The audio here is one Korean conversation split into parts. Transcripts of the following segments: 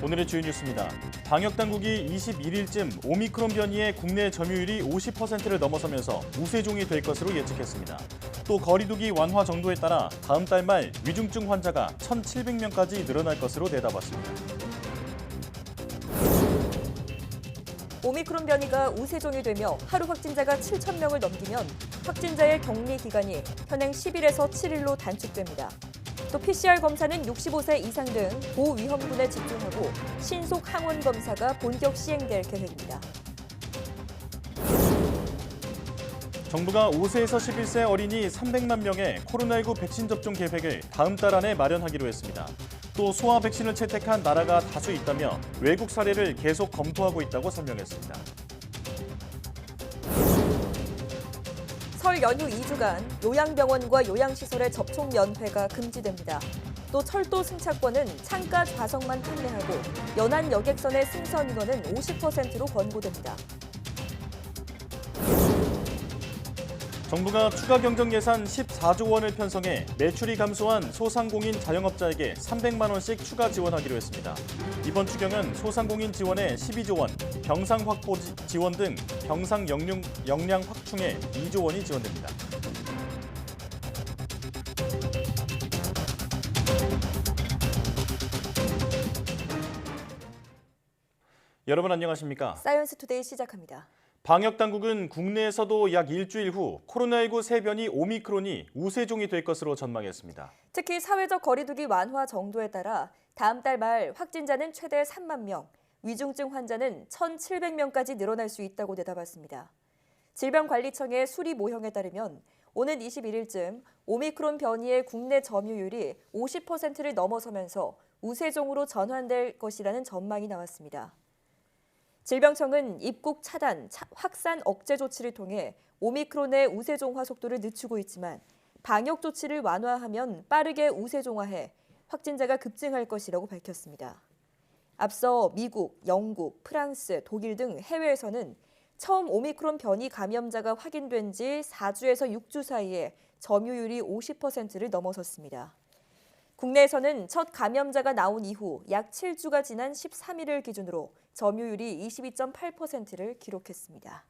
오늘의 주요 뉴스입니다. 방역당국이 21일쯤 오미크론 변이의 국내 점유율이 50%를 넘어서면서 우세종이 될 것으로 예측했습니다. 또 거리두기 완화 정도에 따라 다음 달 말 위중증 환자가 1,700명까지 늘어날 것으로 내다봤습니다. 오미크론 변이가 우세종이 되며 하루 확진자가 7,000명을 넘기면 확진자의 격리 기간이 현행 10일에서 7일로 단축됩니다. 또 PCR 검사는 65세 이상 등 고위험군에 집중하고 신속 항원 검사가 본격 시행될 계획입니다. 정부가 5세에서 11세 어린이 300만 명의 코로나19 백신 접종 계획을 다음 달 안에 마련하기로 했습니다. 또 소아 백신을 채택한 나라가 다수 있다며 외국 사례를 계속 검토하고 있다고 설명했습니다. 설 연휴 2주간 요양병원과 요양시설의 접촉 면회가 금지됩니다. 또 철도 승차권은 창가 좌석만 판매하고 연안 여객선의 승선 인원은 50%로 권고됩니다. 정부가 추가 경정 예산 14조 원을 편성해 매출이 감소한 소상공인 자영업자에게 300만 원씩 추가 지원하기로 했습니다. 이번 추경은 소상공인 지원에 12조 원, 병상 확보 지원 등 병상 역량 확충에 2조 원이 지원됩니다. 여러분 안녕하십니까? 사이언스 투데이 시작합니다. 방역당국은 국내에서도 약 일주일 후 코로나19 새 변이 오미크론이 우세종이 될 것으로 전망했습니다. 특히 사회적 거리두기 완화 정도에 따라 다음 달 말 확진자는 최대 3만 명, 위중증 환자는 1,700명까지 늘어날 수 있다고 내다봤습니다. 질병관리청의 수리 모형에 따르면 오는 21일쯤 오미크론 변이의 국내 점유율이 50%를 넘어서면서 우세종으로 전환될 것이라는 전망이 나왔습니다. 질병청은 입국 차단, 확산 억제 조치를 통해 오미크론의 우세종화 속도를 늦추고 있지만 방역 조치를 완화하면 빠르게 우세종화해 확진자가 급증할 것이라고 밝혔습니다. 앞서 미국, 영국, 프랑스, 독일 등 해외에서는 처음 오미크론 변이 감염자가 확인된 지 4주에서 6주 사이에 점유율이 50%를 넘어섰습니다. 국내에서는 첫 감염자가 나온 이후 약 7주가 지난 13일을 기준으로 점유율이 22.8%를 기록했습니다.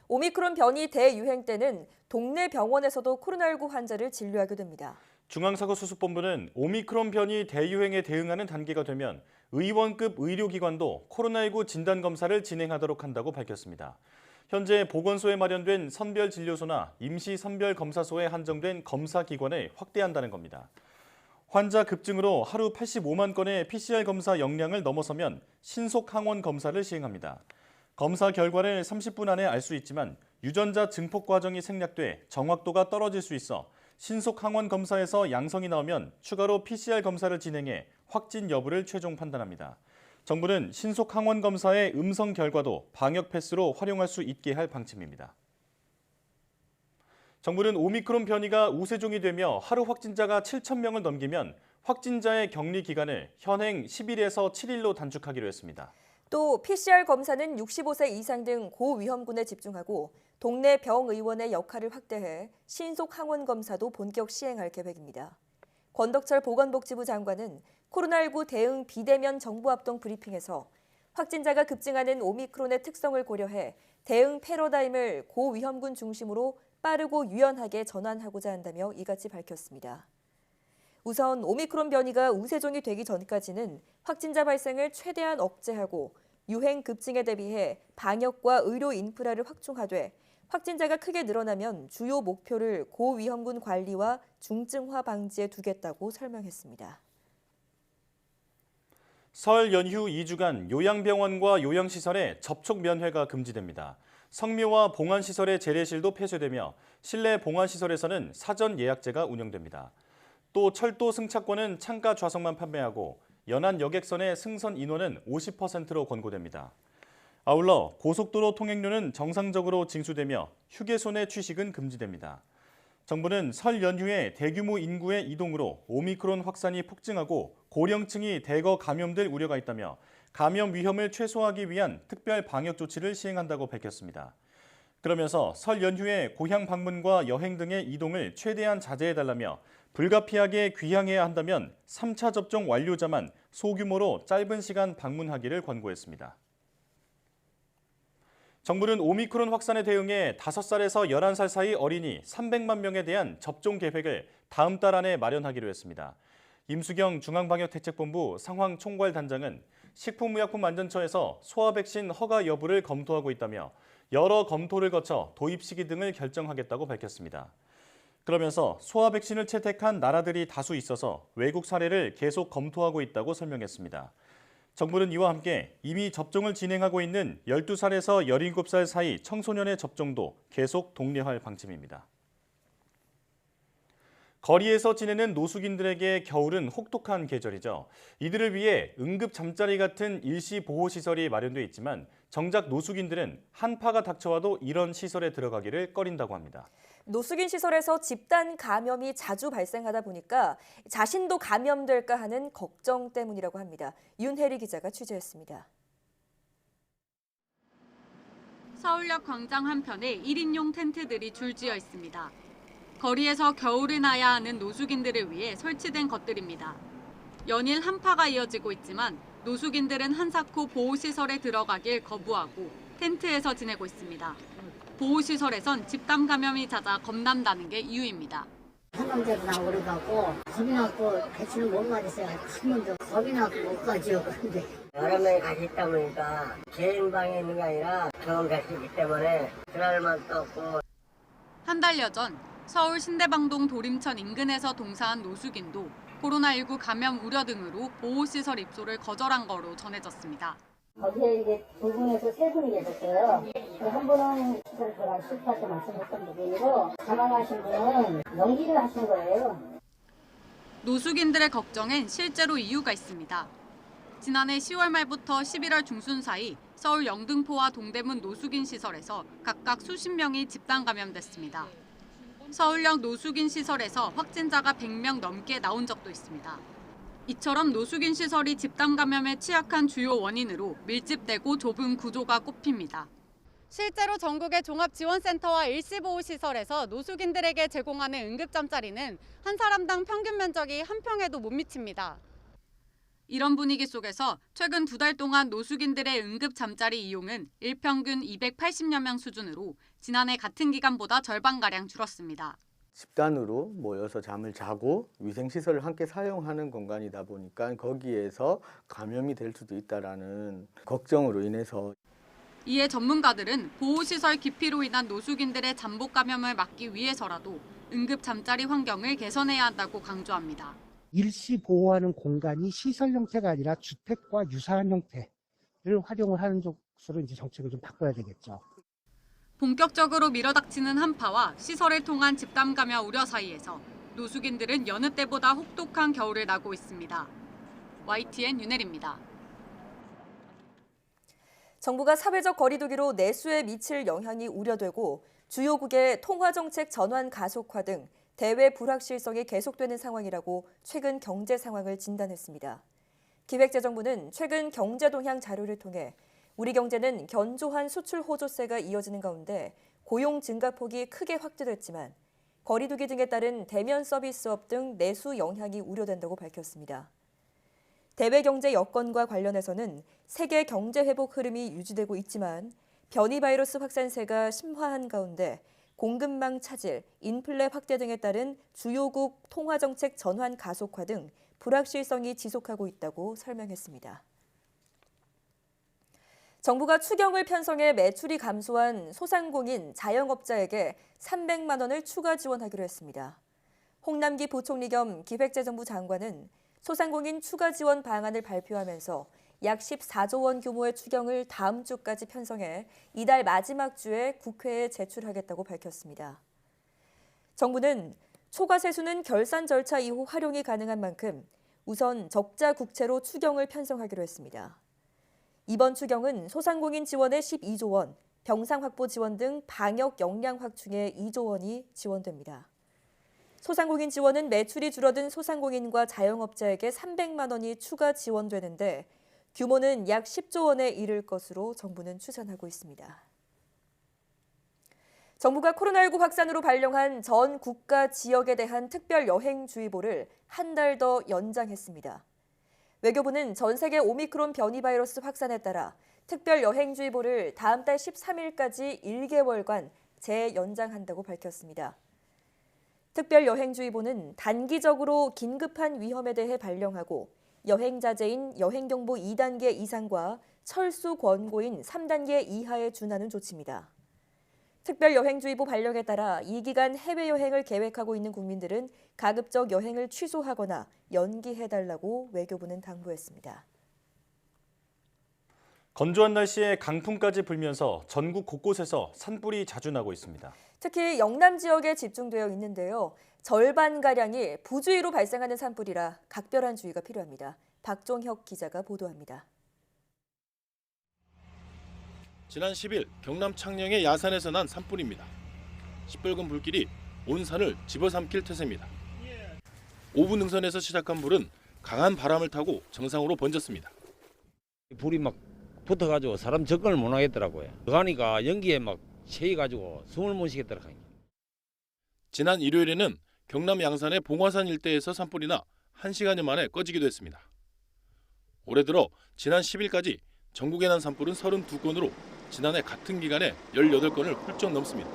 오미크론 변이 대유행 때는 동네 병원에서도 코로나19 환자를 진료하게 됩니다. 중앙사고수습본부는 오미크론 변이 대유행에 대응하는 단계가 되면 의원급 의료기관도 코로나19 진단검사를 진행하도록 한다고 밝혔습니다. 현재 보건소에 마련된 선별진료소나 임시선별검사소에 한정된 검사기관을 확대한다는 겁니다. 환자 급증으로 하루 85만 건의 PCR 검사 역량을 넘어서면 신속 항원 검사를 시행합니다. 검사 결과를 30분 안에 알 수 있지만 유전자 증폭 과정이 생략돼 정확도가 떨어질 수 있어 신속 항원 검사에서 양성이 나오면 추가로 PCR 검사를 진행해 확진 여부를 최종 판단합니다. 정부는 신속 항원 검사의 음성 결과도 방역 패스로 활용할 수 있게 할 방침입니다. 정부는 오미크론 변이가 우세종이 되며 하루 확진자가 7,000명을 넘기면 확진자의 격리 기간을 현행 10일에서 7일로 단축하기로 했습니다. 또 PCR 검사는 65세 이상 등 고위험군에 집중하고 동네 병의원의 역할을 확대해 신속 항원 검사도 본격 시행할 계획입니다. 권덕철 보건복지부 장관은 코로나19 대응 비대면 정부합동 브리핑에서 확진자가 급증하는 오미크론의 특성을 고려해 대응 패러다임을 고위험군 중심으로 빠르고 유연하게 전환하고자 한다며 이같이 밝혔습니다. 우선 오미크론 변이가 우세종이 되기 전까지는 확진자 발생을 최대한 억제하고 유행 급증에 대비해 방역과 의료 인프라를 확충하되 확진자가 크게 늘어나면 주요 목표를 고위험군 관리와 중증화 방지에 두겠다고 설명했습니다. 설 연휴 2주간 요양병원과 요양시설에 접촉 면회가 금지됩니다. 성묘와 봉안시설의 재래실도 폐쇄되며 실내 봉안시설에서는 사전 예약제가 운영됩니다. 또 철도 승차권은 창가 좌석만 판매하고 연안 여객선의 승선 인원은 50%로 권고됩니다. 아울러 고속도로 통행료는 정상적으로 징수되며 휴게소 내 취식은 금지됩니다. 정부는 설 연휴에 대규모 인구의 이동으로 오미크론 확산이 폭증하고 고령층이 대거 감염될 우려가 있다며 감염 위험을 최소화하기 위한 특별 방역 조치를 시행한다고 밝혔습니다. 그러면서 설 연휴에 고향 방문과 여행 등의 이동을 최대한 자제해달라며 불가피하게 귀향해야 한다면 3차 접종 완료자만 소규모로 짧은 시간 방문하기를 권고했습니다. 정부는 오미크론 확산에 대응해 5살에서 11살 사이 어린이 300만 명에 대한 접종 계획을 다음 달 안에 마련하기로 했습니다. 임수경 중앙방역대책본부 상황총괄단장은 식품의약품안전처에서 소아 백신 허가 여부를 검토하고 있다며 여러 검토를 거쳐 도입 시기 등을 결정하겠다고 밝혔습니다. 그러면서 소아 백신을 채택한 나라들이 다수 있어서 외국 사례를 계속 검토하고 있다고 설명했습니다. 정부는 이와 함께 이미 접종을 진행하고 있는 12살에서 17살 사이 청소년의 접종도 계속 독려할 방침입니다. 거리에서 지내는 노숙인들에게 겨울은 혹독한 계절이죠. 이들을 위해 응급 잠자리 같은 일시 보호시설이 마련돼 있지만 정작 노숙인들은 한파가 닥쳐와도 이런 시설에 들어가기를 꺼린다고 합니다. 노숙인 시설에서 집단 감염이 자주 발생하다 보니까 자신도 감염될까 하는 걱정 때문이라고 합니다. 윤혜리 기자가 취재했습니다. 서울역 광장 한편에 1인용 텐트들이 줄지어 있습니다. 거리에서 겨울을 나야 하는 노숙인들을 위해 설치된 것들입니다. 연일 한파가 이어지고 있지만 노숙인들은 한사코 보호시설에 들어가길 거부하고 텐트에서 지내고 있습니다. 보호시설에선 집단 감염이 잦아 겁난다는 게 이유입니다. 항암제도 나오고 그래갖고 겁이 나고 배추는 못 맞았어요. 한 번도 겁이 나고 못 가지요. 그런데 여러 명이 같이 있다 보니까 개인 방에 있는 게 아니라 병원 객실이기 때문에 들어갈 만도 없고. 한 달여 전 서울 신대방동 도림천 인근에서 동사한 노숙인도 코로나19 감염 우려 등으로 보호시설 입소를 거절한 거로 전해졌습니다. 거기에 이제 두 분에서 세 분이 계셨어요. 한 분은 시설 들어가기 싫다고 말씀했던 분이고 사망하신 분은 연기를 하신 거예요. 노숙인들의 걱정엔 실제로 이유가 있습니다. 지난해 10월 말부터 11월 중순 사이 서울 영등포와 동대문 노숙인 시설에서 각각 수십 명이 집단 감염됐습니다. 서울역 노숙인 시설에서 확진자가 100명 넘게 나온 적도 있습니다. 이처럼 노숙인 시설이 집단 감염에 취약한 주요 원인으로 밀집되고 좁은 구조가 꼽힙니다. 실제로 전국의 종합지원센터와 일시보호시설에서 노숙인들에게 제공하는 응급잠자리는 한 사람당 평균 면적이 한 평에도 못 미칩니다. 이런 분위기 속에서 최근 2달 동안 노숙인들의 응급잠자리 이용은 일평균 280여 명 수준으로 지난해 같은 기간보다 절반가량 줄었습니다. 집단으로 모여서 잠을 자고 위생시설을 함께 사용하는 공간이다 보니까 거기에서 감염이 될 수도 있다라는 걱정으로 인해서 이에 전문가들은 보호시설 기피로 인한 노숙인들의 잠복 감염을 막기 위해서라도 응급 잠자리 환경을 개선해야 한다고 강조합니다. 일시 보호하는 공간이 시설 형태가 아니라 주택과 유사한 형태를 활용을 하는 쪽으로 이제 정책을 좀 바꿔야 되겠죠. 본격적으로 밀어닥치는 한파와 시설을 통한 집단 감염 우려 사이에서 노숙인들은 여느 때보다 혹독한 겨울을 나고 있습니다. YTN 윤혜리입니다. 정부가 사회적 거리두기로 내수에 미칠 영향이 우려되고 주요국의 통화정책 전환 가속화 등 대외 불확실성이 계속되는 상황이라고 최근 경제 상황을 진단했습니다. 기획재정부는 최근 경제 동향 자료를 통해 우리 경제는 견조한 수출 호조세가 이어지는 가운데 고용 증가폭이 크게 확대됐지만 거리두기 등에 따른 대면 서비스업 등 내수 영향이 우려된다고 밝혔습니다. 대외 경제 여건과 관련해서는 세계 경제 회복 흐름이 유지되고 있지만 변이 바이러스 확산세가 심화한 가운데 공급망 차질, 인플레 확대 등에 따른 주요국 통화정책 전환 가속화 등 불확실성이 지속하고 있다고 설명했습니다. 정부가 추경을 편성해 매출이 감소한 소상공인, 자영업자에게 300만 원을 추가 지원하기로 했습니다. 홍남기 부총리 겸 기획재정부 장관은 소상공인 추가 지원 방안을 발표하면서 약 14조 원 규모의 추경을 다음 주까지 편성해 이달 마지막 주에 국회에 제출하겠다고 밝혔습니다. 정부는 초과 세수는 결산 절차 이후 활용이 가능한 만큼 우선 적자 국채로 추경을 편성하기로 했습니다. 이번 추경은 소상공인 지원에 12조 원, 병상 확보 지원 등 방역 역량 확충에 2조 원이 지원됩니다. 소상공인 지원은 매출이 줄어든 소상공인과 자영업자에게 300만 원이 추가 지원되는데 규모는 약 10조 원에 이를 것으로 정부는 추산하고 있습니다. 정부가 코로나19 확산으로 발령한 전 국가 지역에 대한 특별 여행주의보를 한 달 더 연장했습니다. 외교부는 전 세계 오미크론 변이 바이러스 확산에 따라 특별 여행주의보를 다음 달 13일까지 1개월간 재연장한다고 밝혔습니다. 특별 여행주의보는 단기적으로 긴급한 위험에 대해 발령하고 여행 자제인 여행경보 2단계 이상과 철수 권고인 3단계 이하에 준하는 조치입니다. 특별여행주의보 발령에 따라 이 기간 해외여행을 계획하고 있는 국민들은 가급적 여행을 취소하거나 연기해달라고 외교부는 당부했습니다. 건조한 날씨에 강풍까지 불면서 전국 곳곳에서 산불이 자주 나고 있습니다. 특히 영남 지역에 집중되어 있는데요. 절반가량이 부주의로 발생하는 산불이라 각별한 주의가 필요합니다. 박종혁 기자가 보도합니다. 지난 10일 경남 창녕의 야산에서 난 산불입니다. 시뻘건 불길이 온 산을 집어삼킬 태세입니다. 5분 능선에서 시작한 불은 강한 바람을 타고 정상으로 번졌습니다. 불이 막 붙어가지고 사람 접근을 못 하겠더라고요. 가니까 연기에 막 채여가지고 숨을 못 쉬겠더라고요. 지난 일요일에는 경남 양산의 봉화산 일대에서 산불이 나 1시간여 만에 꺼지기도 했습니다. 올해 들어 지난 10일까지 전국에 난 산불은 32건으로 지난해 같은 기간에 18건을 훌쩍 넘습니다.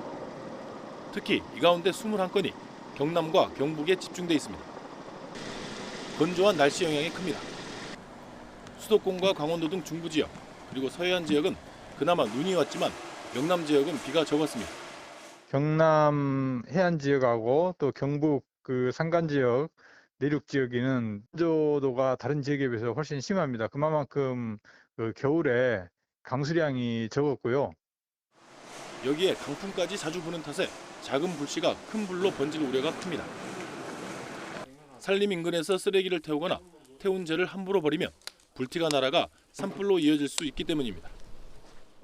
특히 이 가운데 21건이 경남과 경북에 집중돼 있습니다. 건조한 날씨 영향이 큽니다. 수도권과 강원도 등 중부 지역 그리고 서해안 지역은 그나마 눈이 왔지만 영남 지역은 비가 적었습니다. 경남 해안 지역하고 또 경북 산간 지역, 내륙 지역에는 건조도가 다른 지역에 비해서 훨씬 심합니다. 그만큼 겨울에 강수량이 적었고요. 여기에 강풍까지 자주 부는 탓에 작은 불씨가 큰 불로 번질 우려가 큽니다. 산림 인근에서 쓰레기를 태우거나 태운 재를 함부로 버리면 불티가 날아가 산불로 이어질 수 있기 때문입니다.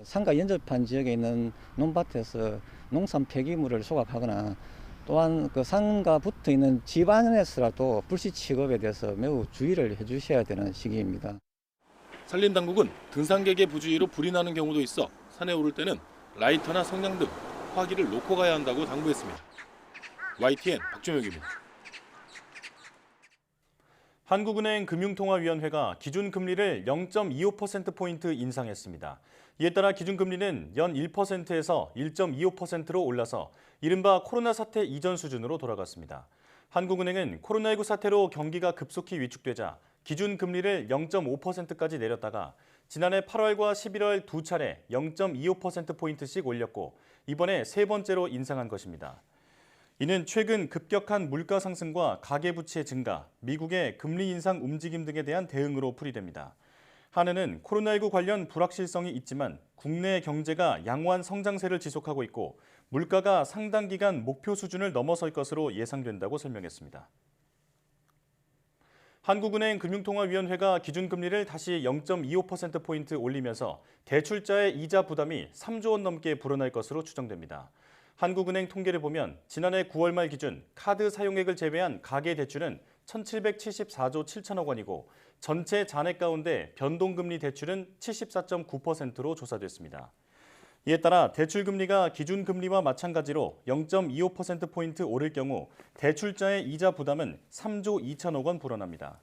산과 연접한 지역에 있는 논밭에서 농산 폐기물을 소각하거나 또한 그 산과 붙어 있는 집 안에서라도 불씨 취급에 대해서 매우 주의를 해주셔야 되는 시기입니다. 산림당국은 등산객의 부주의로 불이 나는 경우도 있어 산에 오를 때는 라이터나 성냥 등 화기를 놓고 가야 한다고 당부했습니다. YTN 박종혁입니다. 한국은행 금융통화위원회가 기준금리를 0.25%포인트 인상했습니다. 이에 따라 기준금리는 연 1%에서 1.25%로 올라서 이른바 코로나 사태 이전 수준으로 돌아갔습니다. 한국은행은 코로나19 사태로 경기가 급속히 위축되자 기준금리를 0.5%까지 내렸다가 지난해 8월과 11월 두 차례 0.25%포인트씩 올렸고 이번에 세 번째로 인상한 것입니다. 이는 최근 급격한 물가 상승과 가계부채 증가, 미국의 금리 인상 움직임 등에 대한 대응으로 풀이됩니다. 한은은 코로나19 관련 불확실성이 있지만 국내 경제가 양호한 성장세를 지속하고 있고 물가가 상당 기간 목표 수준을 넘어설 것으로 예상된다고 설명했습니다. 한국은행 금융통화위원회가 기준금리를 다시 0.25%포인트 올리면서 대출자의 이자 부담이 3조 원 넘게 불어날 것으로 추정됩니다. 한국은행 통계를 보면 지난해 9월 말 기준 카드 사용액을 제외한 가계 대출은 1,774조 7천억 원이고 전체 잔액 가운데 변동금리 대출은 74.9%로 조사됐습니다. 이에 따라 대출금리가 기준금리와 마찬가지로 0.25%포인트 오를 경우 대출자의 이자 부담은 3조 2천억 원 불어납니다.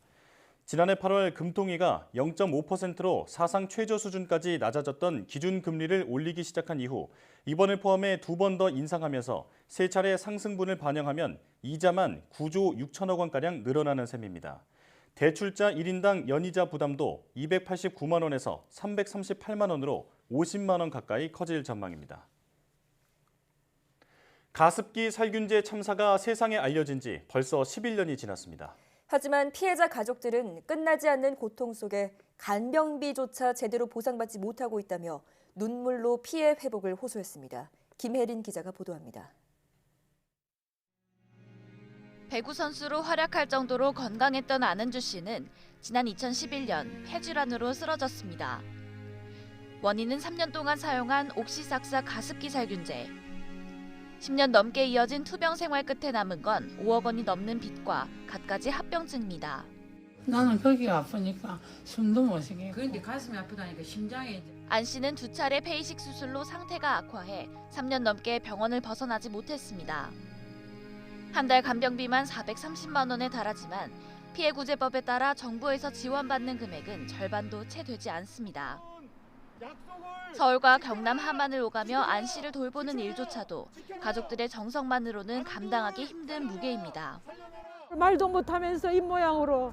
지난해 8월 금통위가 0.5%로 사상 최저 수준까지 낮아졌던 기준금리를 올리기 시작한 이후 이번을 포함해 두 번 더 인상하면서 세 차례 상승분을 반영하면 이자만 9조 6천억 원가량 늘어나는 셈입니다. 대출자 1인당 연이자 부담도 289만 원에서 338만 원으로 50만 원 가까이 커질 전망입니다. 가습기 살균제 참사가 세상에 알려진 지 벌써 11년이 지났습니다. 하지만 피해자 가족들은 끝나지 않는 고통 속에 간병비조차 제대로 보상받지 못하고 있다며 눈물로 피해 회복을 호소했습니다. 김혜린 기자가 보도합니다. 배구 선수로 활약할 정도로 건강했던 안은주 씨는 지난 2011년 폐질환으로 쓰러졌습니다. 원인은 3년 동안 사용한 옥시삭사 가습기 살균제. 10년 넘게 이어진 투병 생활 끝에 남은 건 5억 원이 넘는 빚과 갖가지 합병증입니다. 나는 거기가 아프니까 숨도 못 쉬겠고. 그런데 가슴이 아프다니까 심장에 안 씨는 2차례 폐이식 수술로 상태가 악화해 3년 넘게 병원을 벗어나지 못했습니다. 한 달 간병비만 430만 원에 달하지만 피해구제법에 따라 정부에서 지원받는 금액은 절반도 채 되지 않습니다. 서울과 경남 함안을 오가며 안 씨를 돌보는 일조차도 가족들의 정성만으로는 감당하기 힘든 무게입니다. 말도 못하면서 입모양으로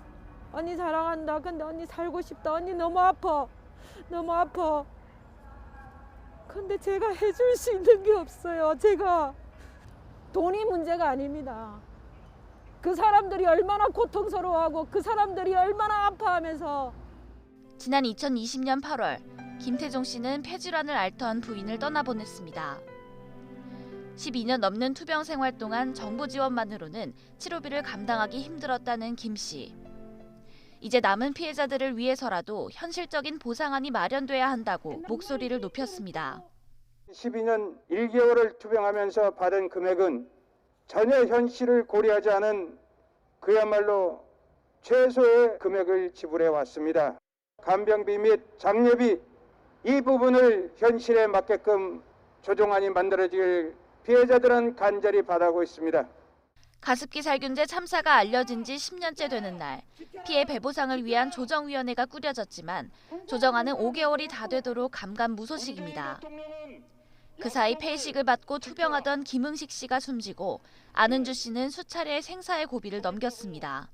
언니 사랑한다. 근데 언니 살고 싶다. 언니 너무 아파. 너무 아파. 근데 제가 해줄 수 있는 게 없어요. 제가 돈이 문제가 아닙니다. 그 사람들이 얼마나 고통스러워하고 그 사람들이 얼마나 아파하면서. 지난 2020년 8월 김태종 씨는 폐질환을 앓던 부인을 떠나보냈습니다. 12년 넘는 투병 생활 동안 정부 지원만으로는 치료비를 감당하기 힘들었다는 김 씨. 이제 남은 피해자들을 위해서라도 현실적인 보상안이 마련돼야 한다고 목소리를 높였습니다. 12년 1개월을 투병하면서 받은 금액은 전혀 현실을 고려하지 않은 그야말로 최소의 금액을 지불해 왔습니다. 간병비 및 장례비 이 부분을 현실에 맞게끔 조정안이 만들어질 피해자들은 간절히 바라고 있습니다. 가습기 살균제 참사가 알려진 지 10년째 되는 날, 피해 배보상을 위한 조정위원회가 꾸려졌지만 조정안은 5개월이 다 되도록 감감무소식입니다. 그 사이 폐이식을 받고 투병하던 김응식 씨가 숨지고 안은주 씨는 수차례 생사의 고비를 넘겼습니다.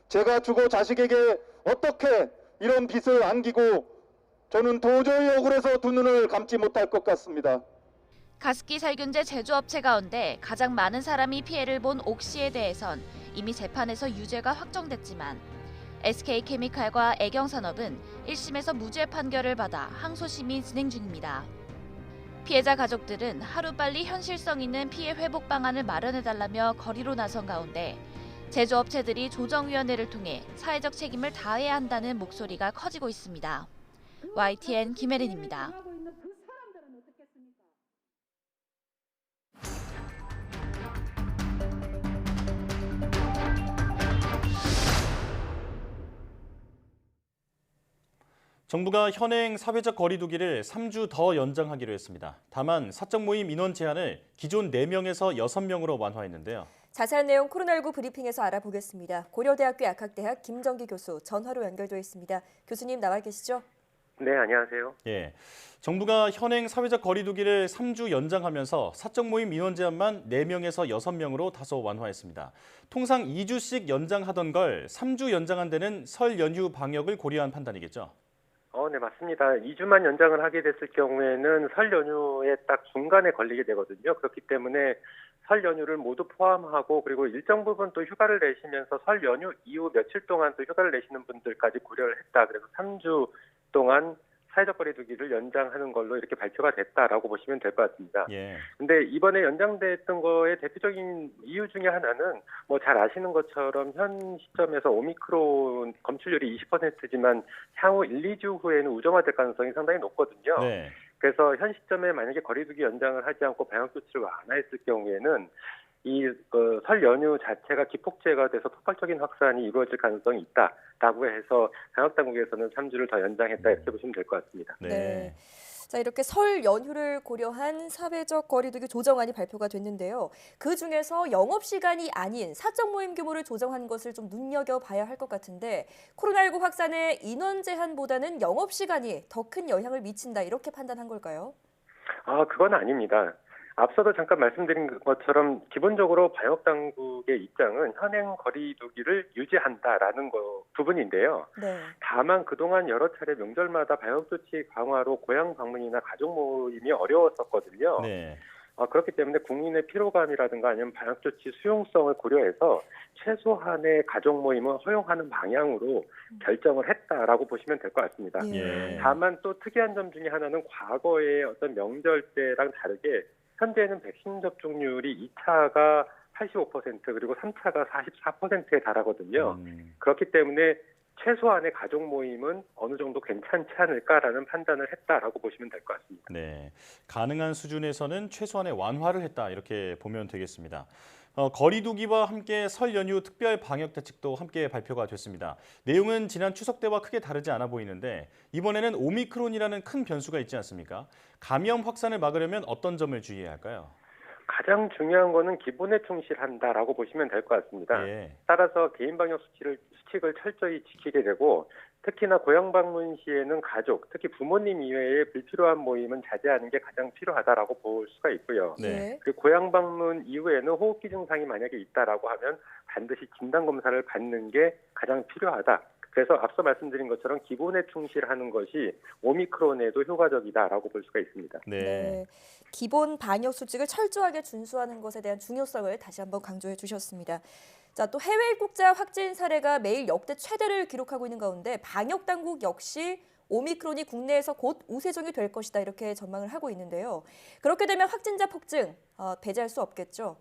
제가 주고 자식에게 어떻게 이런 빚을 안기고 저는 도저히 억울해서 두 눈을 감지 못할 것 같습니다. 가습기 살균제 제조업체 가운데 가장 많은 사람이 피해를 본 옥시에 대해선 이미 재판에서 유죄가 확정됐지만 SK케미칼과 애경산업은 1심에서 무죄 판결을 받아 항소심이 진행 중입니다. 피해자 가족들은 하루빨리 현실성 있는 피해 회복 방안을 마련해달라며 거리로 나선 가운데 제조업체들이 조정위원회를 통해 사회적 책임을 다해야 한다는 목소리가 커지고 있습니다. YTN 김혜린입니다. 정부가 현행 사회적 거리 두기를 3주 더 연장하기로 했습니다. 다만 사적 모임 인원 제한을 기존 4명에서 6명으로 완화했는데요. 자세한 내용 코로나19 브리핑에서 알아보겠습니다. 고려대학교 약학대학 김정기 교수 전화로 연결돼 있습니다. 교수님 나와 계시죠? 네, 안녕하세요. 예, 정부가 현행 사회적 거리 두기를 3주 연장하면서 사적 모임 인원 제한만 4명에서 6명으로 다소 완화했습니다. 통상 2주씩 연장하던 걸 3주 연장한 데는 설 연휴 방역을 고려한 판단이겠죠? 네, 맞습니다. 2주만 연장을 하게 됐을 경우에는 설 연휴에 딱 중간에 걸리게 되거든요. 그렇기 때문에 설 연휴를 모두 포함하고 그리고 일정 부분 또 휴가를 내시면서 설 연휴 이후 며칠 동안 또 휴가를 내시는 분들까지 고려를 했다. 그래서 3주 동안 사회적 거리 두기를 연장하는 걸로 이렇게 발표가 됐다라고 보시면 될 것 같습니다. 예. 근데 이번에 연장됐던 거의 대표적인 이유 중에 하나는 뭐 잘 아시는 것처럼 현 시점에서 오미크론 검출률이 20%지만 향후 1, 2주 후에는 우정화될 가능성이 상당히 높거든요. 네. 그래서 현 시점에 만약에 거리두기 연장을 하지 않고 방역 조치를 완화했을 경우에는 이 설 연휴 자체가 기폭제가 돼서 폭발적인 확산이 이루어질 가능성이 있다라고 해서 방역 당국에서는 3주를 더 연장했다 이렇게 보시면 될 것 같습니다. 네. 자, 이렇게 설 연휴를 고려한 사회적 거리두기 조정안이 발표가 됐는데요. 그 중에서 영업시간이 아닌 사적 모임 규모를 조정한 것을 좀 눈여겨봐야 할 것 같은데 코로나19 확산의 인원 제한보다는 영업시간이 더 큰 영향을 미친다 이렇게 판단한 걸까요? 그건 아닙니다. 앞서도 잠깐 말씀드린 것처럼 기본적으로 방역 당국의 입장은 현행 거리 두기를 유지한다라는 부분인데요. 네. 다만 그동안 여러 차례 명절마다 방역 조치 강화로 고향 방문이나 가족 모임이 어려웠었거든요. 네. 그렇기 때문에 국민의 피로감이라든가 아니면 방역 조치 수용성을 고려해서 최소한의 가족 모임을 허용하는 방향으로 결정을 했다라고 보시면 될 것 같습니다. 예. 다만 또 특이한 점 중에 하나는 과거의 어떤 명절 때랑 다르게 현재는 백신 접종률이 2차가 85% 그리고 3차가 44%에 달하거든요. 그렇기 때문에 최소한의 가족 모임은 어느 정도 괜찮지 않을까라는 판단을 했다라고 보시면 될 것 같습니다. 네, 가능한 수준에서는 최소한의 완화를 했다 이렇게 보면 되겠습니다. 거리 두기와 함께 설 연휴 특별 방역 대책도 함께 발표가 됐습니다. 내용은 지난 추석 때와 크게 다르지 않아 보이는데 이번에는 오미크론이라는 큰 변수가 있지 않습니까? 감염 확산을 막으려면 어떤 점을 주의해야 할까요? 가장 중요한 거는 기본에 충실한다라고 보시면 될 것 같습니다. 예. 따라서 개인 방역 수칙을 철저히 지키게 되고 특히나 고향 방문 시에는 가족, 특히 부모님 이외에 불필요한 모임은 자제하는 게 가장 필요하다라고 볼 수가 있고요. 네. 그리고 고향 방문 이후에는 호흡기 증상이 만약에 있다라고 하면 반드시 진단 검사를 받는 게 가장 필요하다. 그래서 앞서 말씀드린 것처럼 기본에 충실하는 것이 오미크론에도 효과적이다라고 볼 수가 있습니다. 네. 기본 방역 수칙을 철저하게 준수하는 것에 대한 중요성을 다시 한번 강조해 주셨습니다. 자, 또 해외 입국자 확진 사례가 매일 역대 최대를 기록하고 있는 가운데 방역 당국 역시 오미크론이 국내에서 곧 우세종이 될 것이다 이렇게 전망을 하고 있는데요. 그렇게 되면 확진자 폭증 배제할 수 없겠죠?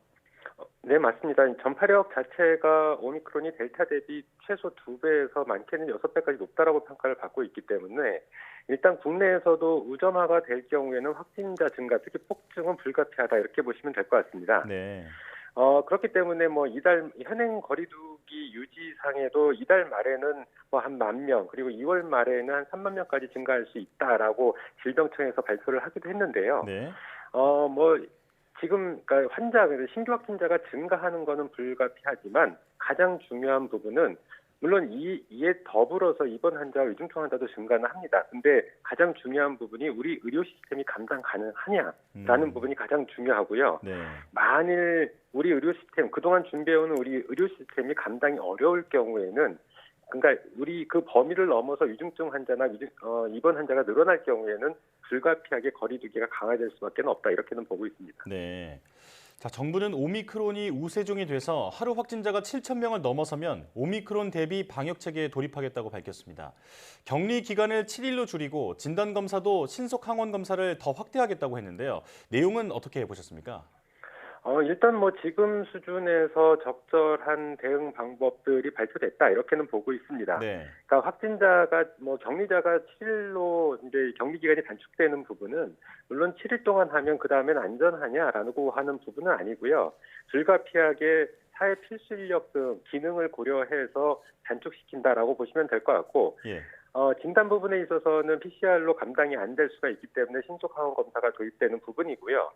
네, 맞습니다. 전파력 자체가 오미크론이 델타 대비 최소 2배에서 많게는 6배까지 높다라고 평가를 받고 있기 때문에 일단 국내에서도 우점화가 될 경우에는 확진자 증가, 특히 폭증은 불가피하다 이렇게 보시면 될 것 같습니다. 네. 그렇기 때문에 이달 현행 거리두기 유지상에도 이달 말에는 한 10,000명, 그리고 2월 말에는 한 3만 명까지 증가할 수 있다라고 질병청에서 발표를 하기도 했는데요. 네. 지금 그러니까 신규 확진자가 증가하는 것은 불가피하지만 가장 중요한 부분은 물론 이에 더불어서 입원 환자와 위중증 환자도 증가는 합니다. 근데 가장 중요한 부분이 우리 의료 시스템이 감당 가능하냐라는 부분이 가장 중요하고요. 네. 만일 우리 의료 시스템 그동안 준비해오는 우리 의료 시스템이 감당이 어려울 경우에는 그러니까 우리 그 범위를 넘어서 위중증 환자나 입원 환자가 늘어날 경우에는 불가피하게 거리두기가 강화될 수밖에 없다 이렇게는 보고 있습니다. 네. 자, 정부는 오미크론이 우세종이 돼서 하루 확진자가 7,000명을 넘어서면 오미크론 대비 방역 체계에 돌입하겠다고 밝혔습니다. 격리 기간을 7일로 줄이고 진단 검사도 신속 항원 검사를 더 확대하겠다고 했는데요. 내용은 어떻게 보셨습니까? 일단 지금 수준에서 적절한 대응 방법들이 발표됐다 이렇게는 보고 있습니다. 네. 그러니까 확진자가 격리자가 7일로 이제 격리 기간이 단축되는 부분은 물론 7일 동안 하면 그 다음엔 안전하냐라고 하는 부분은 아니고요. 불가피하게 사회 필수 인력 등 기능을 고려해서 단축시킨다라고 보시면 될 것 같고. 예. 진단 부분에 있어서는 PCR로 감당이 안 될 수가 있기 때문에 신속 항원 검사가 도입되는 부분이고요.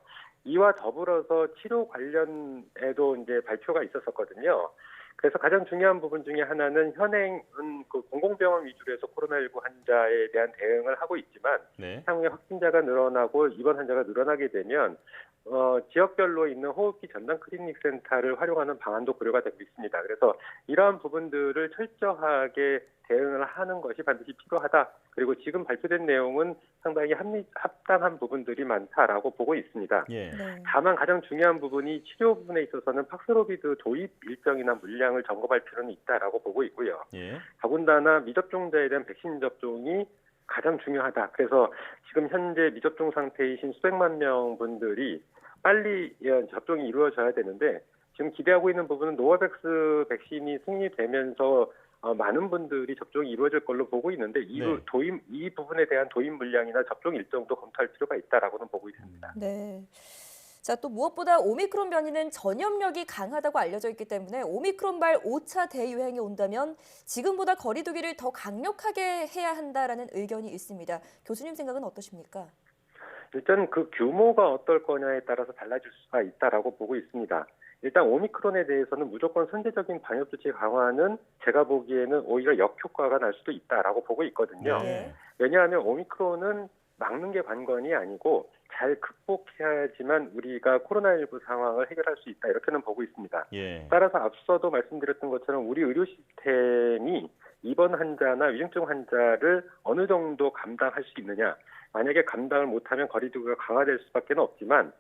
이와 더불어서 치료 관련에도 이제 발표가 있었거든요. 그래서 가장 중요한 부분 중에 하나는 현행은 공공병원 위주로 해서 코로나19 환자에 대한 대응을 하고 있지만 네. 향후에 확진자가 늘어나고 입원 환자가 늘어나게 되면 지역별로 있는 호흡기 전담 클리닉 센터를 활용하는 방안도 고려가 되고 있습니다. 그래서 이러한 부분들을 철저하게 대응을 하는 것이 반드시 필요하다. 그리고 지금 발표된 내용은 상당히 합당한 부분들이 많다라고 보고 있습니다. 예. 네. 다만 가장 중요한 부분이 치료 부분에 있어서는 팍스로비드 도입 일정이나 물량을 점검할 필요는 있다라고 보고 있고요. 예. 더군다나 미접종자에 대한 백신 접종이 가장 중요하다. 그래서 지금 현재 미접종 상태이신 수백만 명 분들이 빨리 접종이 이루어져야 되는데 지금 기대하고 있는 부분은 노바백스 백신이 승인되면서 많은 분들이 접종이 이루어질 걸로 보고 있는데 이 부분에 대한 도입 물량이나 접종 일정도 검토할 필요가 있다라고는 보고 있습니다. 네. 자, 또 무엇보다 오미크론 변이는 전염력이 강하다고 알려져 있기 때문에 오미크론발 5차 대유행이 온다면 지금보다 거리두기를 더 강력하게 해야 한다라는 의견이 있습니다. 교수님 생각은 어떠십니까? 일단 그 규모가 어떨 거냐에 따라서 달라질 수가 있다라고 보고 있습니다. 일단 오미크론에 대해서는 무조건 선제적인 방역 조치 강화는 제가 보기에는 오히려 역효과가 날 수도 있다라고 보고 있거든요. 네. 왜냐하면 오미크론은 막는 게 관건이 아니고 잘 극복해야지만 우리가 코로나19 상황을 해결할 수 있다 이렇게는 보고 있습니다. 예. 따라서 앞서도 말씀드렸던 것처럼 우리 의료 시스템이 입원 환자나 위중증 환자를 어느 정도 감당할 수 있느냐. 만약에 감당을 못하면 거리두기가 강화될 수밖에 없지만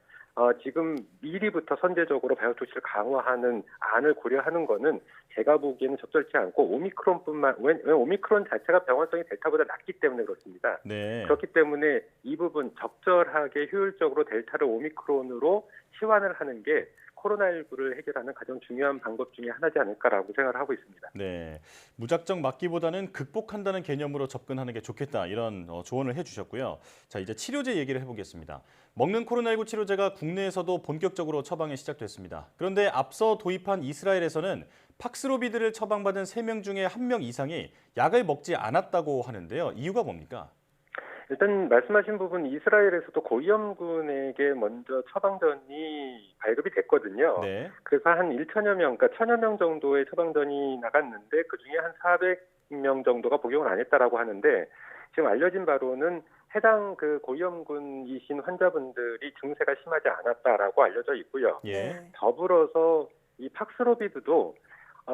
지금 미리부터 선제적으로 방역 조치를 강화하는 안을 고려하는 거는 제가 보기에는 적절치 않고 오미크론 자체가 병원성이 델타보다 낮기 때문에 그렇습니다. 네. 그렇기 때문에 이 부분 적절하게 효율적으로 델타를 오미크론으로 치환을 하는 게 코로나19를 해결하는 가장 중요한 방법 중에 하나지 않을까라고 생각을 하고 있습니다. 네, 무작정 막기보다는 극복한다는 개념으로 접근하는 게 좋겠다 이런 조언을 해주셨고요. 자, 이제 치료제 얘기를 해보겠습니다. 먹는 코로나19 치료제가 국내에서도 본격적으로 처방이 시작됐습니다. 그런데 앞서 도입한 이스라엘에서는 팍스로비드를 처방받은 3명 중에 1명 이상이 약을 먹지 않았다고 하는데요. 이유가 뭡니까? 일단 말씀하신 부분 이스라엘에서도 고위험군에게 먼저 처방전이 발급이 됐거든요. 네. 그래서 한 1천여 명, 그러니까 1,000여 명 정도의 처방전이 나갔는데 그중에 한 400명 정도가 복용을 안 했다라고 하는데 지금 알려진 바로는 해당 그 고위험군이신 환자분들이 증세가 심하지 않았다라고 알려져 있고요. 예. 더불어서 이 팍스로비드도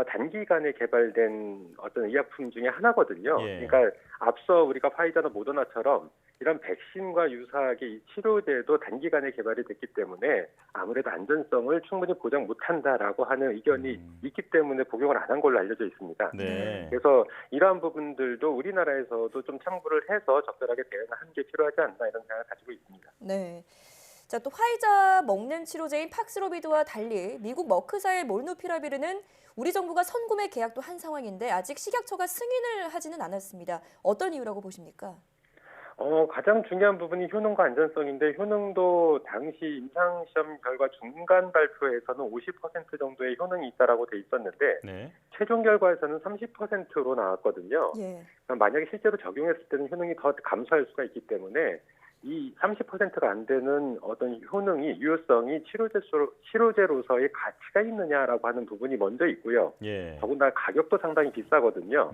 단기간에 개발된 어떤 의약품 중에 하나거든요. 예. 그러니까 앞서 우리가 파이자나 모더나처럼 이런 백신과 유사하게 이 치료제도 단기간에 개발이 됐기 때문에 아무래도 안전성을 충분히 보장 못한다라고 하는 의견이 있기 때문에 복용을 안 한 걸로 알려져 있습니다. 네. 그래서 이러한 부분들도 우리나라에서도 좀 참고를 해서 적절하게 대응하는 게 필요하지 않나 이런 생각을 가지고 있습니다. 네. 자, 또 화이자 먹는 치료제인 팍스로비드와 달리 미국 머크사의 몰누피라비르는 우리 정부가 선구매 계약도 한 상황인데 아직 식약처가 승인을 하지는 않았습니다. 어떤 이유라고 보십니까? 가장 중요한 부분이 효능과 안전성인데 효능도 당시 임상시험 결과 중간 발표에서는 50% 정도의 효능이 있다라고 돼 있었는데 네. 최종 결과에서는 30%로 나왔거든요. 예. 만약에 실제로 적용했을 때는 효능이 더 감소할 수가 있기 때문에 이 30%가 안 되는 어떤 효능이 유효성이 치료제로서의 가치가 있느냐라고 하는 부분이 먼저 있고요. 예. 더군다나 가격도 상당히 비싸거든요.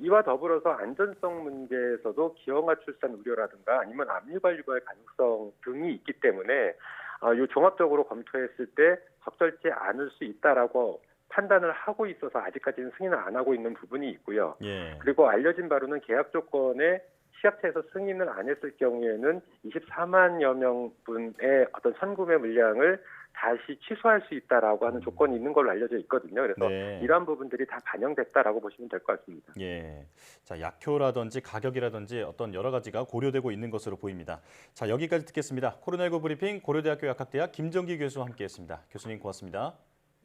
이와 더불어서 안전성 문제에서도 기형아 출산 우려라든가 아니면 압류발 유발 가능성 등이 있기 때문에 이 종합적으로 검토했을 때 적절치 않을 수 있다라고 판단을 하고 있어서 아직까지는 승인을 안 하고 있는 부분이 있고요. 예. 그리고 알려진 바로는 계약 조건에 식약처에서 승인을 안 했을 경우에는 24만여 명분의 어떤 선구매 물량을 다시 취소할 수 있다라고 하는 조건이 있는 걸로 알려져 있거든요. 그래서 네. 이러한 부분들이 다 반영됐다라고 보시면 될 것 같습니다. 예. 자, 약효라든지 가격이라든지 어떤 여러 가지가 고려되고 있는 것으로 보입니다. 자, 여기까지 듣겠습니다. 코로나19 브리핑 고려대학교 약학대학 김정기 교수와 함께했습니다. 교수님 고맙습니다.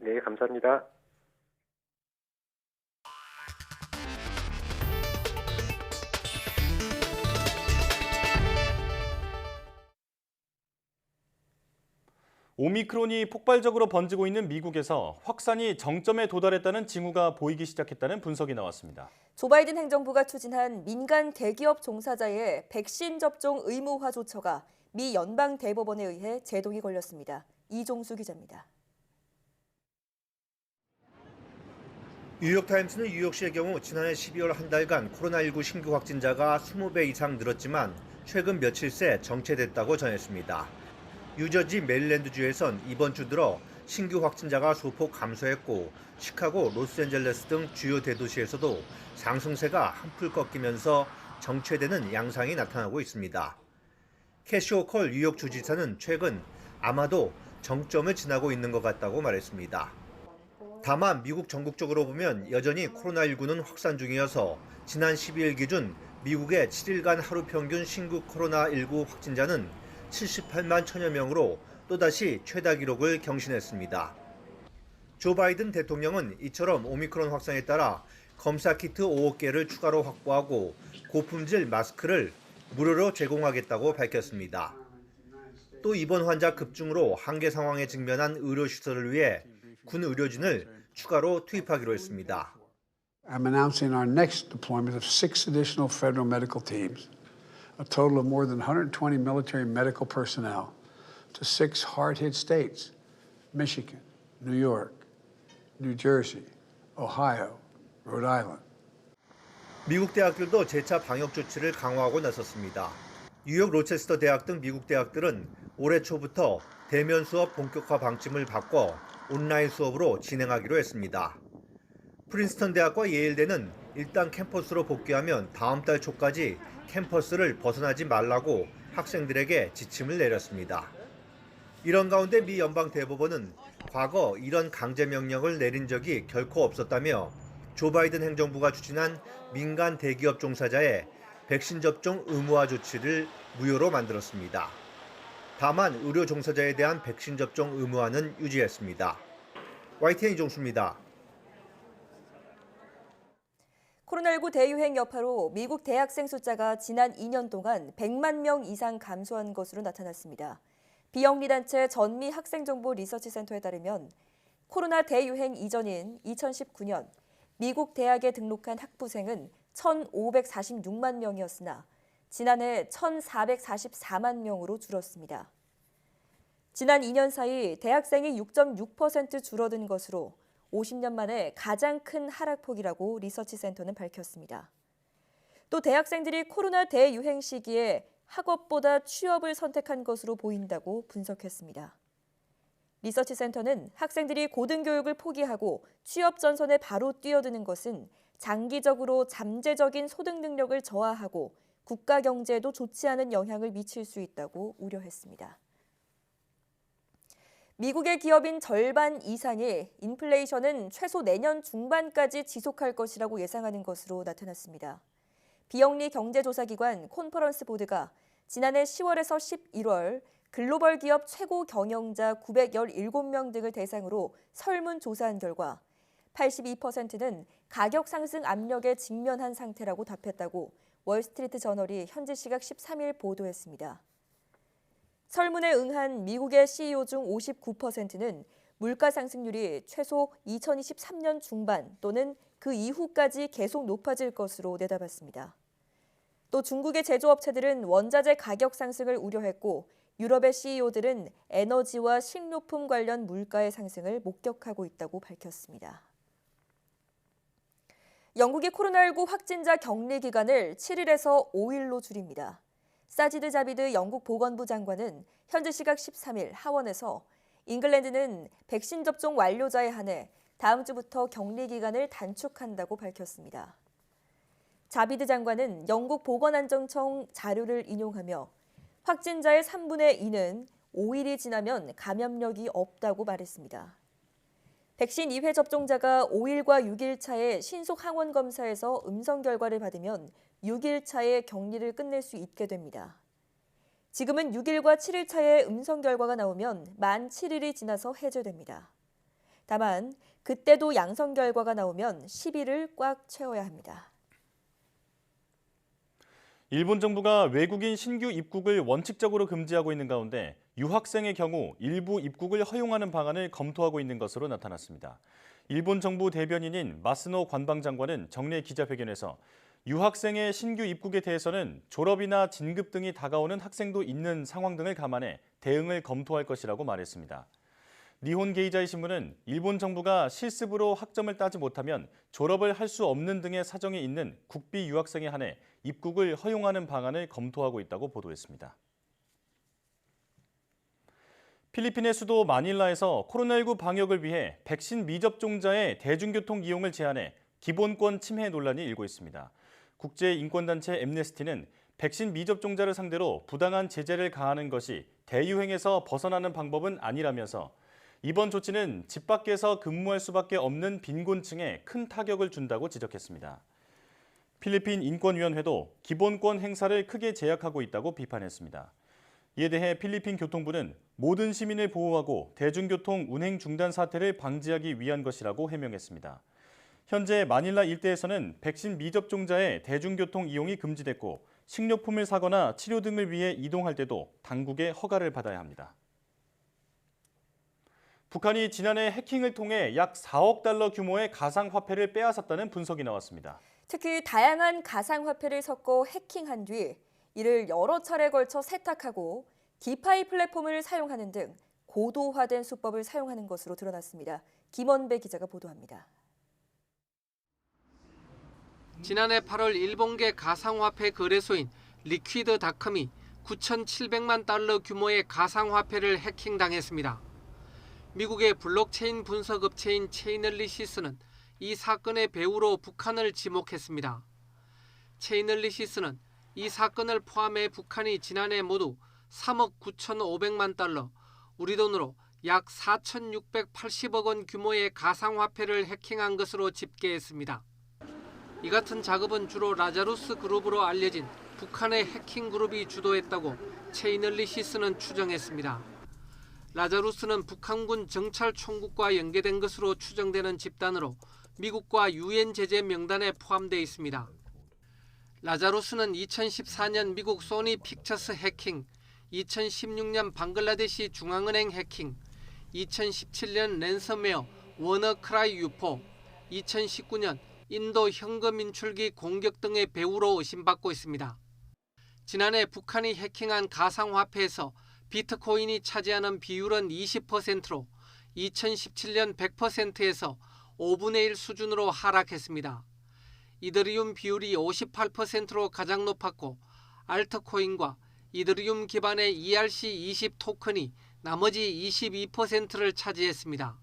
네, 감사합니다. 오미크론이 폭발적으로 번지고 있는 미국에서 확산이 정점에 도달했다는 징후가 보이기 시작했다는 분석이 나왔습니다. 조 바이든 행정부가 추진한 민간 대기업 종사자의 백신 접종 의무화 조처가 미 연방 대법원에 의해 제동이 걸렸습니다. 이종수 기자입니다. 뉴욕타임스는 뉴욕시의 경우 지난해 12월 한 달간 코로나19 신규 확진자가 20배 이상 늘었지만 최근 며칠 새 정체됐다고 전했습니다. 뉴저지 메릴랜드주에선 이번 주 들어 신규 확진자가 소폭 감소했고 시카고, 로스앤젤레스 등 주요 대도시에서도 상승세가 한풀 꺾이면서 정체되는 양상이 나타나고 있습니다. 캐시 호컬 뉴욕 주지사는 최근 아마도 정점을 지나고 있는 것 같다고 말했습니다. 다만 미국 전국적으로 보면 여전히 코로나19는 확산 중이어서 지난 12일 기준 미국의 7일간 하루 평균 신규 코로나19 확진자는 78만 1천여 명으로 또다시 최다 기록을 경신했습니다. 조 바이든 대통령은 이처럼 오미크론 확산에 따라 검사 키트 5억 개를 추가로 확보하고 고품질 마스크를 무료로 제공하겠다고 밝혔습니다. 또 이번 환자 급증으로 한계 상황에 직면한 의료시설을 위해 군 의료진을 추가로 투입하기로 했습니다. I'm announcing our next deployment of 6 additional federal medical teams, a total of more than 120 military medical personnel to 6 hard-hit states, Michigan, New York, New Jersey, Ohio, Rhode Island. 미국 대학들도 재차 방역 조치를 강화하고 나섰습니다. 뉴욕 로체스터 대학 등 미국 대학들은 올해 초부터 대면 수업 본격화 방침을 바꿔 온라인 수업으로 진행하기로 했습니다. 프린스턴 대학과 예일대는 일단 캠퍼스로 복귀하면 다음 달 초까지 캠퍼스를 벗어나지 말라고 학생들에게 지침을 내렸습니다. 이런 가운데 미 연방 대법원은 과거 이런 강제 명령을 내린 적이 결코 없었다며 조 바이든 행정부가 추진한 민간 대기업 종사자의 백신 접종 의무화 조치를 무효로 만들었습니다. 다만 의료 종사자에 대한 백신 접종 의무화는 유지했습니다. YTN 이종수입니다. 코로나19 대유행 여파로 미국 대학생 숫자가 지난 2년 동안 100만 명 이상 감소한 것으로 나타났습니다. 비영리 단체 전미 학생정보 리서치센터에 따르면 코로나 대유행 이전인 2019년 미국 대학에 등록한 학부생은 1,546만 명이었으나 지난해 1,444만 명으로 줄었습니다. 지난 2년 사이 대학생이 6.6% 줄어든 것으로 50년 만에 가장 큰 하락폭이라고 리서치센터는 밝혔습니다. 또 대학생들이 코로나 대유행 시기에 학업보다 취업을 선택한 것으로 보인다고 분석했습니다. 리서치센터는 학생들이 고등교육을 포기하고 취업 전선에 바로 뛰어드는 것은 장기적으로 잠재적인 소득 능력을 저하하고 국가 경제에도 좋지 않은 영향을 미칠 수 있다고 우려했습니다. 미국의 기업인 절반 이상이 인플레이션은 최소 내년 중반까지 지속할 것이라고 예상하는 것으로 나타났습니다. 비영리 경제조사기관 컨퍼런스 보드가 지난해 10월에서 11월 글로벌 기업 최고 경영자 917명 등을 대상으로 설문조사한 결과 82%는 가격 상승 압력에 직면한 상태라고 답했다고 월스트리트 저널이 현지 시각 13일 보도했습니다. 설문에 응한 미국의 CEO 중 59%는 물가 상승률이 최소 2023년 중반 또는 그 이후까지 계속 높아질 것으로 내다봤습니다. 또 중국의 제조업체들은 원자재 가격 상승을 우려했고 유럽의 CEO들은 에너지와 식료품 관련 물가의 상승을 목격하고 있다고 밝혔습니다. 영국이 코로나19 확진자 격리 기간을 7일에서 5일로 줄입니다. 사지드 자비드 영국 보건부 장관은 현지 시각 13일 하원에서 잉글랜드는 백신 접종 완료자에 한해 다음 주부터 격리 기간을 단축한다고 밝혔습니다. 자비드 장관은 영국 보건안전청 자료를 인용하며 확진자의 3분의 2는 5일이 지나면 감염력이 없다고 말했습니다. 백신 2회 접종자가 5일과 6일 차에 신속 항원 검사에서 음성 결과를 받으면 6일 차에 격리를 끝낼 수 있게 됩니다. 지금은 6일과 7일 차에 음성 결과가 나오면 만 7일이 지나서 해제됩니다. 다만 그때도 양성 결과가 나오면 10일을 꽉 채워야 합니다. 일본 정부가 외국인 신규 입국을 원칙적으로 금지하고 있는 가운데 유학생의 경우 일부 입국을 허용하는 방안을 검토하고 있는 것으로 나타났습니다. 일본 정부 대변인인 마스노 관방장관은 정례 기자회견에서 유학생의 신규 입국에 대해서는 졸업이나 진급 등이 다가오는 학생도 있는 상황 등을 감안해 대응을 검토할 것이라고 말했습니다. 니혼 게이자이 신문은 일본 정부가 실습으로 학점을 따지 못하면 졸업을 할 수 없는 등의 사정이 있는 국비 유학생에 한해 입국을 허용하는 방안을 검토하고 있다고 보도했습니다. 필리핀의 수도 마닐라에서 코로나19 방역을 위해 백신 미접종자의 대중교통 이용을 제한해 기본권 침해 논란이 일고 있습니다. 국제인권단체 엠네스티는 백신 미접종자를 상대로 부당한 제재를 가하는 것이 대유행에서 벗어나는 방법은 아니라면서 이번 조치는 집 밖에서 근무할 수밖에 없는 빈곤층에 큰 타격을 준다고 지적했습니다. 필리핀 인권위원회도 기본권 행사를 크게 제약하고 있다고 비판했습니다. 이에 대해 필리핀 교통부는 모든 시민을 보호하고 대중교통 운행 중단 사태를 방지하기 위한 것이라고 해명했습니다. 현재 마닐라 일대에서는 백신 미접종자의 대중교통 이용이 금지됐고 식료품을 사거나 치료 등을 위해 이동할 때도 당국의 허가를 받아야 합니다. 북한이 지난해 해킹을 통해 약 4억 달러 규모의 가상화폐를 빼앗았다는 분석이 나왔습니다. 특히 다양한 가상화폐를 섞어 해킹한 뒤 이를 여러 차례 걸쳐 세탁하고 디파이 플랫폼을 사용하는 등 고도화된 수법을 사용하는 것으로 드러났습니다. 김원배 기자가 보도합니다. 지난해 8월 일본계 가상화폐 거래소인 리퀴드닷컴이 9,700만 달러 규모의 가상화폐를 해킹당했습니다. 미국의 블록체인 분석업체인 체이널리시스는 이 사건의 배후로 북한을 지목했습니다. 체이널리시스는 이 사건을 포함해 북한이 지난해 모두 3억 9,500만 달러, 우리 돈으로 약 4,680억 원 규모의 가상화폐를 해킹한 것으로 집계했습니다. 이 같은 작업은 주로 라자루스 그룹으로 알려진 북한의 해킹 그룹이 주도했다고 체이널리시스는 추정했습니다. 라자루스는 북한군 정찰총국과 연계된 것으로 추정되는 집단으로 미국과 유엔 제재 명단에 포함되어 있습니다. 라자루스는 2014년 미국 소니 픽처스 해킹, 2016년 방글라데시 중앙은행 해킹, 2017년 랜섬웨어 워너크라이 유포, 2019년 인도 현금 인출기 공격 등의 배후로 의심받고 있습니다. 지난해 북한이 해킹한 가상화폐에서 비트코인이 차지하는 비율은 20%로 2017년 100%에서 5분의 1 수준으로 하락했습니다. 이더리움 비율이 58%로 가장 높았고 알트코인과 이더리움 기반의 ERC20 토큰이 나머지 22%를 차지했습니다.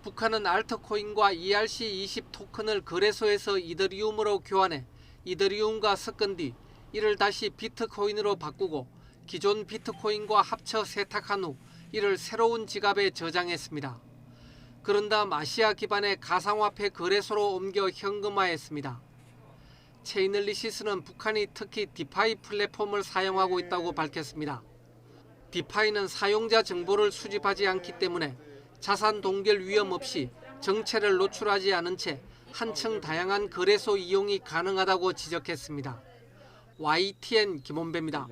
북한은 알트코인과 ERC20 토큰을 거래소에서 이더리움으로 교환해 이더리움과 섞은 뒤 이를 다시 비트코인으로 바꾸고 기존 비트코인과 합쳐 세탁한 후 이를 새로운 지갑에 저장했습니다. 그런 다음 아시아 기반의 가상화폐 거래소로 옮겨 현금화했습니다. 체이널리시스는 북한이 특히 디파이 플랫폼을 사용하고 있다고 밝혔습니다. 디파이는 사용자 정보를 수집하지 않기 때문에 자산 동결 위험 없이 정체를 노출하지 않은 채 한층 다양한 거래소 이용이 가능하다고 지적했습니다. YTN 김원배입니다.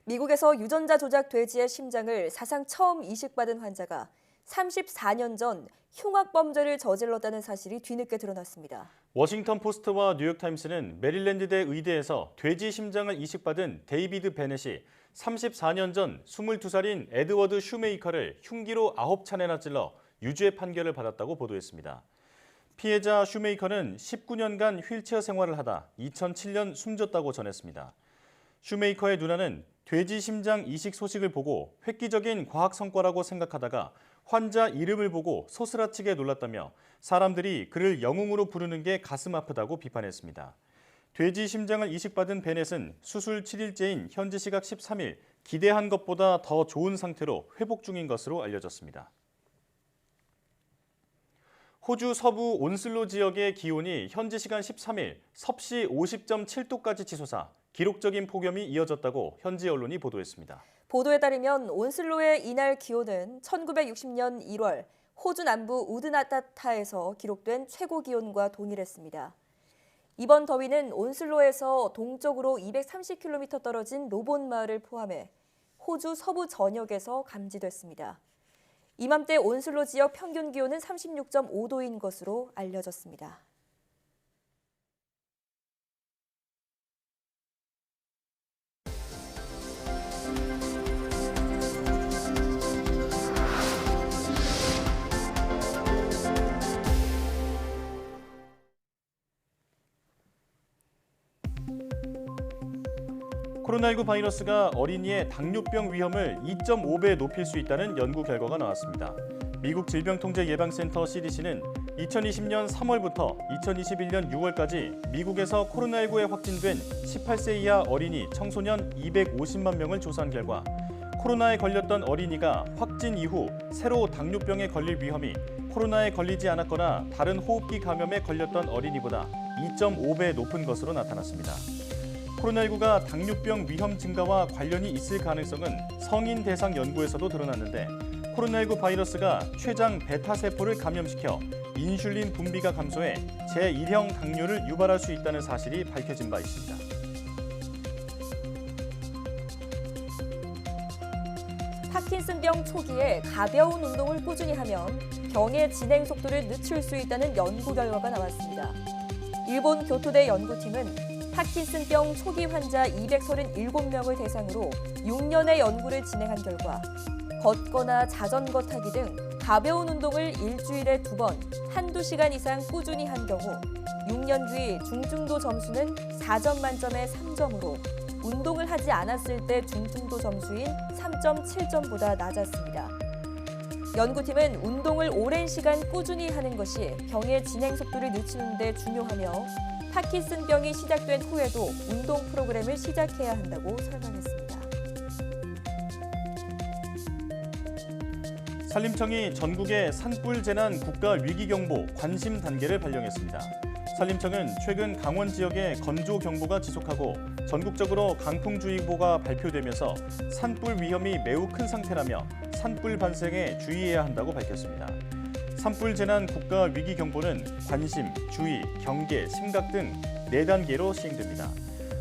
미국에서 유전자 조작 돼지의 심장을 사상 처음 이식받은 환자가 34년 전 흉악 범죄를 저질렀다는 사실이 뒤늦게 드러났습니다. 워싱턴 포스트와 뉴욕타임스는 메릴랜드대 의대에서 돼지 심장을 이식받은 데이비드 베넷이 34년 전 22살인 에드워드 슈메이커를 흉기로 9차례나 찔러 유죄 판결을 받았다고 보도했습니다. 피해자 슈메이커는 19년간 휠체어 생활을 하다 2007년 숨졌다고 전했습니다. 슈메이커의 누나는 돼지 심장 이식 소식을 보고 획기적인 과학 성과라고 생각하다가 환자 이름을 보고 소스라치게 놀랐다며 사람들이 그를 영웅으로 부르는 게 가슴 아프다고 비판했습니다. 돼지 심장을 이식받은 베넷은 수술 7일째인 현지 시각 13일 기대한 것보다 더 좋은 상태로 회복 중인 것으로 알려졌습니다. 호주 서부 온슬로 지역의 기온이 현지 시간 13일 섭씨 50.7도까지 치솟아 기록적인 폭염이 이어졌다고 현지 언론이 보도했습니다. 보도에 따르면 온슬로의 이날 기온은 1960년 1월 호주 남부 우드나타타에서 기록된 최고 기온과 동일했습니다. 이번 더위는 온슬로에서 동쪽으로 230km 떨어진 로본 마을을 포함해 호주 서부 전역에서 감지됐습니다. 이맘때 온슬로 지역 평균 기온은 36.5도인 것으로 알려졌습니다. 코로나19 바이러스가 어린이의 당뇨병 위험을 2.5배 높일 수 있다는 연구 결과가 나왔습니다. 미국 질병통제예방센터 CDC는 2020년 3월부터 2021년 6월까지 미국에서 코로나19에 확진된 18세 이하 어린이, 청소년 250만 명을 조사한 결과 코로나에 걸렸던 어린이가 확진 이후 새로 당뇨병에 걸릴 위험이 코로나에 걸리지 않았거나 다른 호흡기 감염에 걸렸던 어린이보다 2.5배 높은 것으로 나타났습니다. 코로나19가 당뇨병 위험 증가와 관련이 있을 가능성은 성인 대상 연구에서도 드러났는데 코로나19 바이러스가 췌장 베타세포를 감염시켜 인슐린 분비가 감소해 제1형 당뇨를 유발할 수 있다는 사실이 밝혀진 바 있습니다. 파킨슨병 초기에 가벼운 운동을 꾸준히 하면 병의 진행 속도를 늦출 수 있다는 연구 결과가 나왔습니다. 일본 교토대 연구팀은 파킨슨병 초기 환자 237명을 대상으로 6년의 연구를 진행한 결과 걷거나 자전거 타기 등 가벼운 운동을 일주일에 2번, 한두 시간 이상 꾸준히 한 경우 6년 뒤 중증도 점수는 4점 만점에 3점으로 운동을 하지 않았을 때 중증도 점수인 3.7점보다 낮았습니다. 연구팀은 운동을 오랜 시간 꾸준히 하는 것이 병의 진행 속도를 늦추는 데 중요하며 파킨슨병이 시작된 후에도 운동 프로그램을 시작해야 한다고 설명했습니다. 산림청이 전국의 산불 재난 국가 위기경보 관심 단계를 발령했습니다. 산림청은 최근 강원 지역에 건조 경보가 지속하고 전국적으로 강풍주의보가 발표되면서 산불 위험이 매우 큰 상태라며 산불 발생에 주의해야 한다고 밝혔습니다. 산불 재난 국가 위기 경보는 관심, 주의, 경계, 심각 등 4단계로 시행됩니다.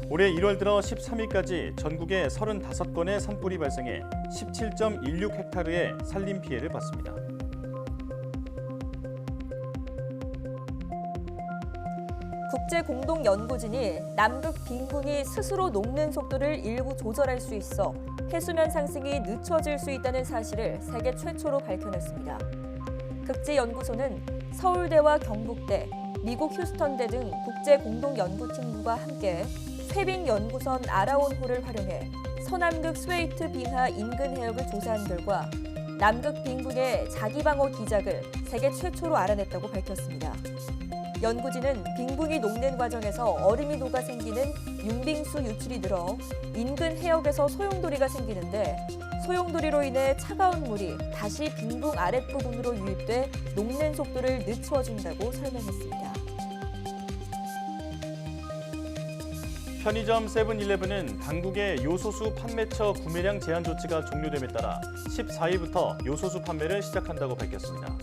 올해 1월 들어 13일까지 전국에 35건의 산불이 발생해 17.16헥타르의 산림 피해를 봤습니다. 국제공동연구진이 남극 빙붕이 스스로 녹는 속도를 일부 조절할 수 있어 해수면 상승이 늦춰질 수 있다는 사실을 세계 최초로 밝혀냈습니다. 극지연구소는 서울대와 경북대, 미국 휴스턴대 등 국제공동연구팀과 함께 쇠빙 연구선 아라온호를 활용해 서남극 스웨이트 빙하 인근 해역을 조사한 결과 남극 빙붕의 자기방어 기작을 세계 최초로 알아냈다고 밝혔습니다. 연구진은 빙붕이 녹는 과정에서 얼음이 녹아 생기는 융빙수 유출이 늘어 인근 해역에서 소용돌이가 생기는데 소용돌이로 인해 차가운 물이 다시 빙붕 아랫부분으로 유입돼 녹는 속도를 늦춰준다고 설명했습니다. 편의점 세븐일레븐은 당국의 요소수 판매처 구매량 제한 조치가 종료됨에 따라 14일부터 요소수 판매를 시작한다고 밝혔습니다.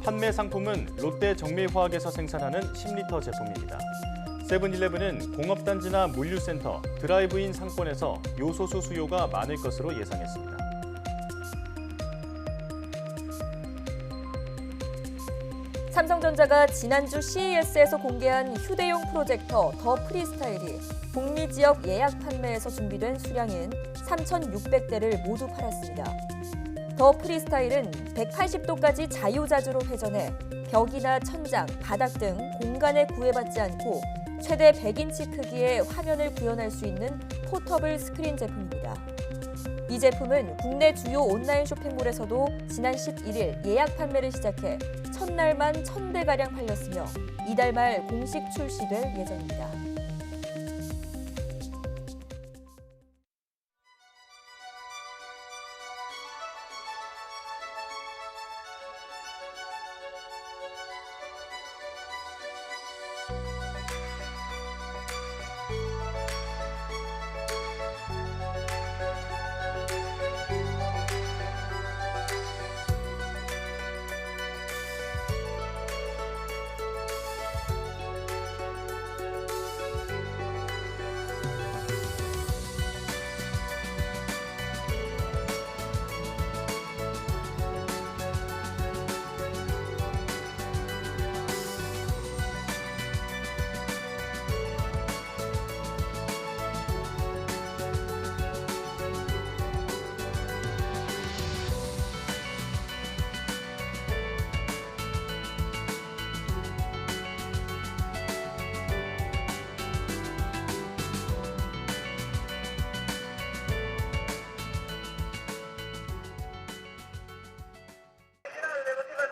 판매 상품은 롯데 정밀화학에서 생산하는 10리터 제품입니다. 세븐일레븐은 공업단지나 물류센터, 드라이브인 상권에서 요소수 수요가 많을 것으로 예상했습니다. 삼성전자가 지난주 CES에서 공개한 휴대용 프로젝터 더 프리스타일이 북미 지역 예약 판매에서 준비된 수량인 3,600대를 모두 팔았습니다. 더 프리스타일은 180도까지 자유자주로 회전해 벽이나 천장, 바닥 등 공간에 구애받지 않고 최대 100인치 크기의 화면을 구현할 수 있는 포터블 스크린 제품입니다. 이 제품은 국내 주요 온라인 쇼핑몰에서도 지난 11일 예약 판매를 시작해 첫날만 1,000대가량 팔렸으며 이달 말 공식 출시될 예정입니다.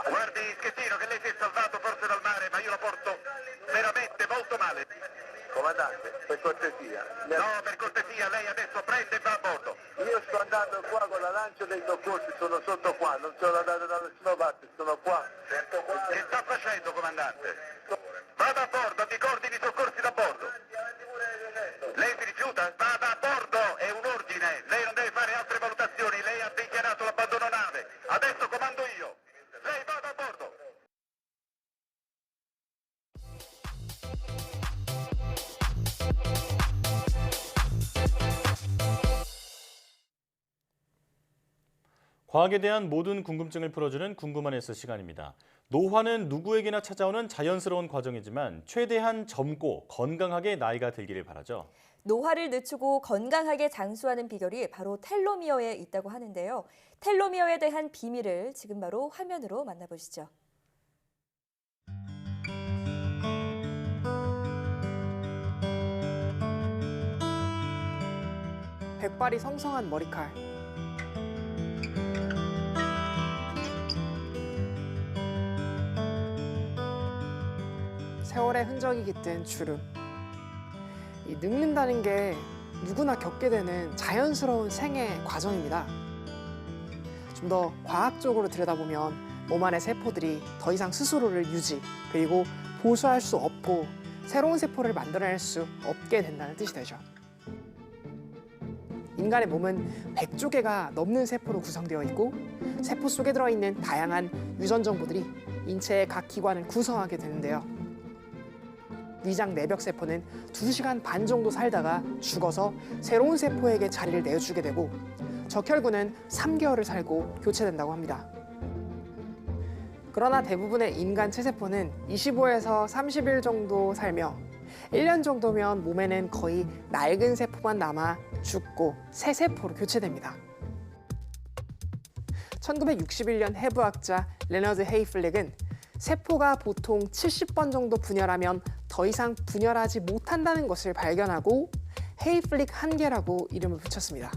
Guardi Schettino che lei si è salvato forse dal mare, ma io lo porto veramente molto male. Comandante, per cortesia. No, per cortesia, lei adesso prende e va a bordo. Io sto andando qua con la lancia dei soccorsi, sono sotto qua, non sono andato da nessuna parte, sono qua. Che sta facendo, comandante? Vada a bordo, mi coordini i soccorsi da bordo. Lei si rifiuta? Vada a bordo, è un ordine. Lei non deve fare altre valutazioni, lei ha dichiarato l'abbandono nave. Adesso comando io. Lei vada a bordo. 과학에 대한 모든 궁금증을 풀어주는 궁금한 S 시간입니다. 노화는 누구에게나 찾아오는 자연스러운 과정이지만 최대한 젊고 건강하게 나이가 들기를 바라죠. 노화를 늦추고 건강하게 장수하는 비결이 바로 텔로미어에 있다고 하는데요. 텔로미어에 대한 비밀을 지금 바로 화면으로 만나보시죠. 백발이 성성한 머리칼. 세월의 흔적이 깃든 주름. 이 늙는다는 게 누구나 겪게 되는 자연스러운 생애 과정입니다. 좀 더 과학적으로 들여다보면 몸 안의 세포들이 더 이상 스스로를 유지, 그리고 보수할 수 없고 새로운 세포를 만들어낼 수 없게 된다는 뜻이 되죠. 인간의 몸은 100조 개가 넘는 세포로 구성되어 있고 세포 속에 들어있는 다양한 유전 정보들이 인체의 각 기관을 구성하게 되는데요. 위장 내벽 세포는 2시간 반 정도 살다가 죽어서 새로운 세포에게 자리를 내어주게 되고 적혈구는 3개월을 살고 교체된다고 합니다. 그러나 대부분의 인간 체세포는 25에서 30일 정도 살며 1년 정도면 몸에는 거의 낡은 세포만 남아 죽고 새 세포로 교체됩니다. 1961년 해부학자 레너드 헤이플렉은 세포가 보통 70번 정도 분열하면 더 이상 분열하지 못한다는 것을 발견하고 헤이플릭 한계라고 이름을 붙였습니다.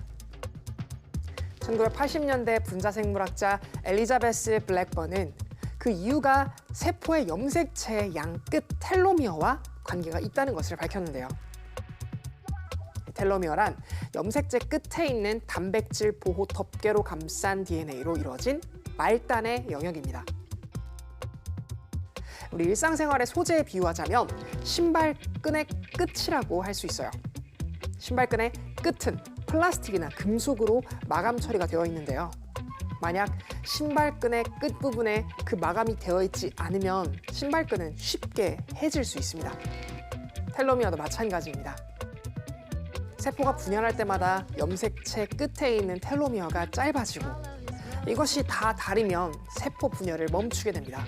1980년대 분자생물학자 엘리자베스 블랙번은 그 이유가 세포의 염색체의 양 끝 텔로미어와 관계가 있다는 것을 밝혔는데요. 텔로미어란 염색체 끝에 있는 단백질 보호 덮개로 감싼 DNA로 이루어진 말단의 영역입니다. 우리 일상생활의 소재에 비유하자면 신발끈의 끝이라고 할 수 있어요. 신발끈의 끝은 플라스틱이나 금속으로 마감 처리가 되어 있는데요. 만약 신발끈의 끝부분에 그 마감이 되어 있지 않으면 신발끈은 쉽게 해질 수 있습니다. 텔로미어도 마찬가지입니다. 세포가 분열할 때마다 염색체 끝에 있는 텔로미어가 짧아지고 이것이 다 닳으면 세포 분열을 멈추게 됩니다.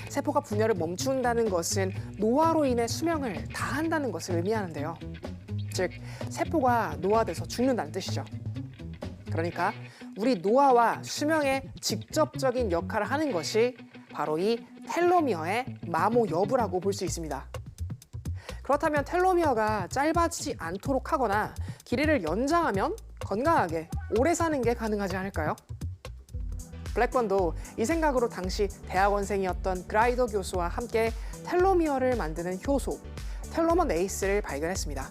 세포가 분열을 멈춘다는 것은 노화로 인해 수명을 다한다는 것을 의미하는데요. 즉, 세포가 노화돼서 죽는다는 뜻이죠. 그러니까 우리 노화와 수명에 직접적인 역할을 하는 것이 바로 이 텔로미어의 마모 여부라고 볼 수 있습니다. 그렇다면 텔로미어가 짧아지지 않도록 하거나 길이를 연장하면 건강하게 오래 사는 게 가능하지 않을까요? 블랙번도 이 생각으로 당시 대학원생이었던 그라이더 교수와 함께 텔로미어를 만드는 효소, 텔로머네이스를 발견했습니다.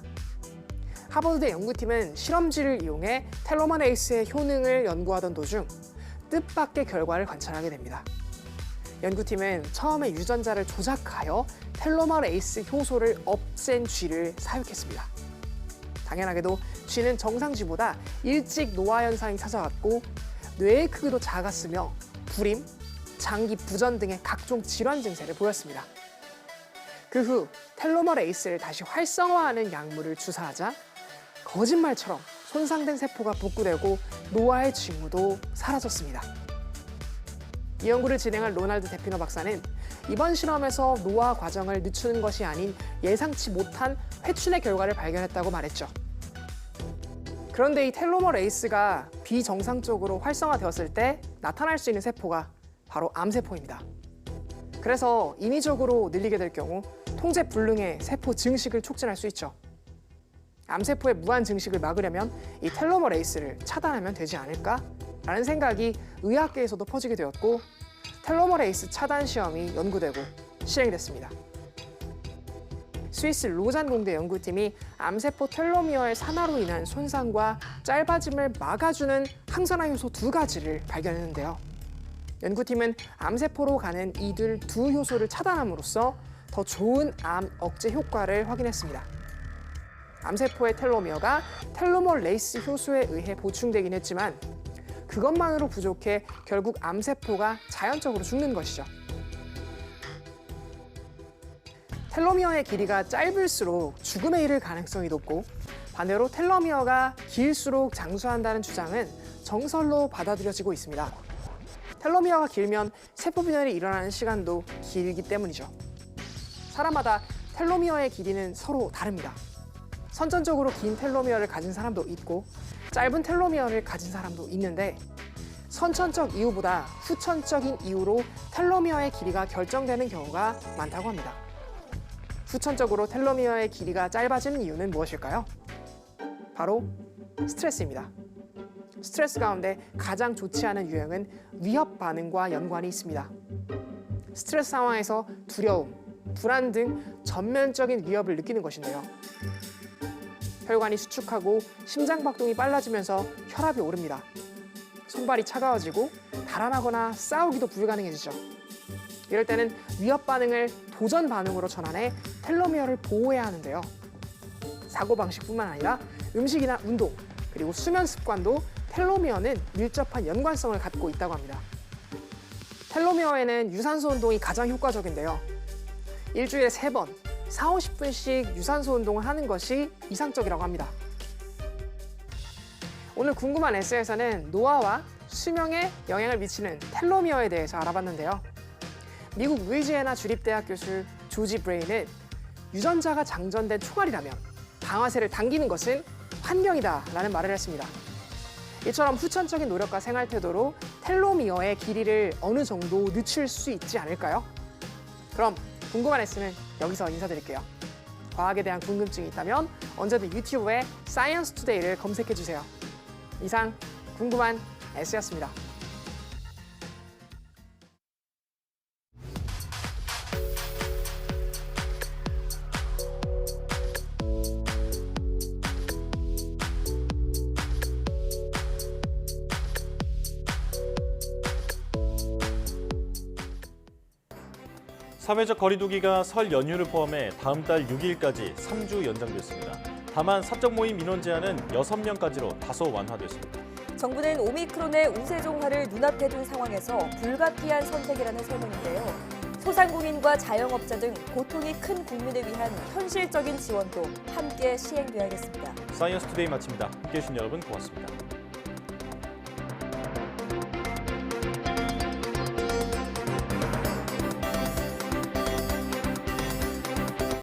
하버드대 연구팀은 실험지를 이용해 텔로머네이스의 효능을 연구하던 도중 뜻밖의 결과를 관찰하게 됩니다. 연구팀은 처음에 유전자를 조작하여 텔로머레이스 효소를 없앤 쥐를 사육했습니다. 당연하게도 쥐는 정상 쥐보다 일찍 노화 현상이 찾아왔고 뇌의 크기도 작았으며 불임, 장기 부전 등의 각종 질환 증세를 보였습니다. 그 후 텔로머레이스를 다시 활성화하는 약물을 주사하자 거짓말처럼 손상된 세포가 복구되고 노화의 징후도 사라졌습니다. 이 연구를 진행한 로날드 데피너 박사는 이번 실험에서 노화 과정을 늦추는 것이 아닌 예상치 못한 회춘의 결과를 발견했다고 말했죠. 그런데 이 텔로머레이스가 비정상적으로 활성화되었을 때 나타날 수 있는 세포가 바로 암세포입니다. 그래서 인위적으로 늘리게 될 경우 통제불능의 세포 증식을 촉진할 수 있죠. 암세포의 무한 증식을 막으려면 이 텔로머레이스를 차단하면 되지 않을까라는 생각이 의학계에서도 퍼지게 되었고 텔로머레이스 차단 시험이 연구되고 실행됐습니다. 스위스 로잔 공대 연구팀이 암세포 텔로미어의 산화로 인한 손상과 짧아짐을 막아주는 항산화 효소 2가지를 발견했는데요. 연구팀은 암세포로 가는 이들 두 효소를 차단함으로써 더 좋은 암 억제 효과를 확인했습니다. 암세포의 텔로미어가 텔로머레이스 효소에 의해 보충되긴 했지만 그것만으로 부족해 결국 암세포가 자연적으로 죽는 것이죠. 텔로미어의 길이가 짧을수록 죽음에 이를 가능성이 높고 반대로 텔로미어가 길수록 장수한다는 주장은 정설로 받아들여지고 있습니다. 텔로미어가 길면 세포 분열이 일어나는 시간도 길기 때문이죠. 사람마다 텔로미어의 길이는 서로 다릅니다. 선천적으로 긴 텔로미어를 가진 사람도 있고 짧은 텔로미어를 가진 사람도 있는데 선천적 이유보다 후천적인 이유로 텔로미어의 길이가 결정되는 경우가 많다고 합니다. 후천적으로 텔로미어의 길이가 짧아지는 이유는 무엇일까요? 바로 스트레스입니다. 스트레스 가운데 가장 좋지 않은 유형은 위협 반응과 연관이 있습니다. 스트레스 상황에서 두려움, 불안 등 전면적인 위협을 느끼는 것인데요. 혈관이 수축하고 심장박동이 빨라지면서 혈압이 오릅니다. 손발이 차가워지고 달아나거나 싸우기도 불가능해지죠. 이럴 때는 위협 반응을 도전 반응으로 전환해 텔로미어를 보호해야 하는데요. 사고방식뿐만 아니라 음식이나 운동, 그리고 수면 습관도 텔로미어는 밀접한 연관성을 갖고 있다고 합니다. 텔로미어에는 유산소 운동이 가장 효과적인데요. 일주일에 3번, 40-50분씩 유산소 운동을 하는 것이 이상적이라고 합니다. 오늘 궁금한 에세이에서는 노화와 수명에 영향을 미치는 텔로미어에 대해서 알아봤는데요. 미국 루이지애나 주립대학 교수 조지 브레이는 유전자가 장전된 총알이라면 방아쇠를 당기는 것은 환경이다라는 말을 했습니다. 이처럼 후천적인 노력과 생활 태도로 텔로미어의 길이를 어느 정도 늦출 수 있지 않을까요? 그럼 궁금한 에세이는 여기서 인사드릴게요. 과학에 대한 궁금증이 있다면 언제든 유튜브에 사이언스 투데이를 검색해주세요. 이상 궁금한 에세이였습니다. 사회적 거리두기가 설 연휴를 포함해 다음 달 6일까지 3주 연장됐습니다. 다만 사적 모임 인원 제한은 6명까지로 다소 완화됐습니다. 정부는 오미크론의 우세종화를 눈앞에 둔 상황에서 불가피한 선택이라는 설명인데요. 소상공인과 자영업자 등 고통이 큰 국민을 위한 현실적인 지원도 함께 시행돼야겠습니다. 사이언스 투데이 마칩니다. 함께해 주신 여러분 고맙습니다.